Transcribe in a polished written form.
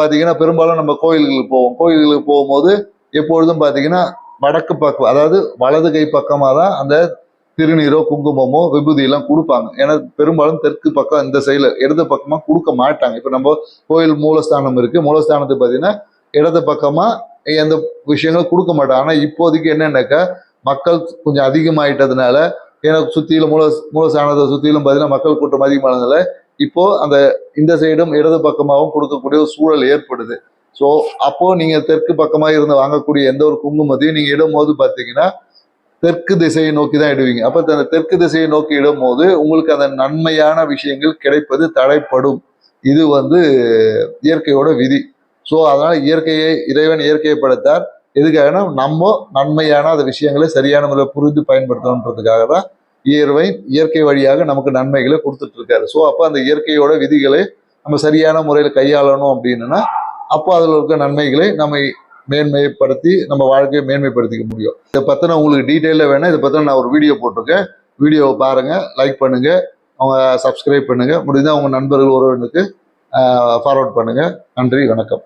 பாத்தீங்கன்னா பெரும்பாலும் நம்ம கோயில்களுக்கு போவோம். கோயில்களுக்கு போகும்போது எப்பொழுதும் பாத்தீங்கன்னா வடக்கு பக்கம், அதாவது வலது கை பக்கமா தான் அந்த திருநீரோ குங்குமமோ விபூதி எல்லாம் கொடுப்பாங்க. ஏன்னா பெரும்பாலும் தெற்கு பக்கம் இந்த சைடுல இடது பக்கமா கொடுக்க மாட்டாங்க. இப்ப நம்ம கோயில் மூலஸ்தானம் இருக்கு, மூலஸ்தானத்துக்கு பாத்தீங்கன்னா இடது பக்கமா எந்த விஷயங்களும் கொடுக்க மாட்டாங்க. ஆனா இப்போதைக்கு என்னன்னாக்கா மக்கள் கொஞ்சம் அதிகமாயிட்டதுனால, ஏன்னா சுத்தியிலும் மூலஸ்தானத்தை சுத்தியிலும் பாத்தீங்கன்னா மக்கள் கூட்டம் அதிகமானதுனால இப்போ அந்த இந்த சைடும் இடது பக்கமாகவும் கொடுக்கக்கூடிய ஒரு சூழல் ஏற்படுது. ஸோ அப்போ நீங்க தெற்கு பக்கமா இருந்து வாங்கக்கூடிய எந்த ஒரு குங்குமத்தையும் நீங்க இடும்போது பாத்தீங்கன்னா தெற்கு திசையை நோக்கி தான் இடுவீங்க. அப்ப அந்த தெற்கு திசையை நோக்கி இடும்போது உங்களுக்கு அந்த நன்மையான விஷயங்கள் கிடைப்பது தடைப்படும். இது இயற்கையோட விதி. ஸோ அதனால இறைவன் இயற்கையை படைத்தார் எதுக்காகனா நம்ம நன்மையான அந்த விஷயங்களை சரியான முறையில் புரிந்து பயன்படுத்தணுன்றதுக்காக தான் இயற்கை வழியாக நமக்கு நன்மைகளை கொடுத்துட்டு இருக்காரு. ஸோ அப்போ அந்த இயற்கையோட விதிகளை நம்ம சரியான முறையில் கையாளணும் அப்படின்னா அப்போ அதில் இருக்க நன்மைகளை நம்ம மேன்மைப்படுத்தி நம்ம வாழ்க்கையை மேன்மைப்படுத்திக்க முடியும். இதை பற்றின உங்களுக்கு டீட்டெயிலாக வேணா இதை பற்றின நான் ஒரு வீடியோ போட்டிருக்கேன். வீடியோவை பாருங்க, லைக் பண்ணுங்க, அவங்க சப்ஸ்கிரைப் பண்ணுங்க, முடிந்தால் உங்க நண்பர்கள் உறவினருக்கு ஃபார்வர்ட் பண்ணுங்க. நன்றி, வணக்கம்.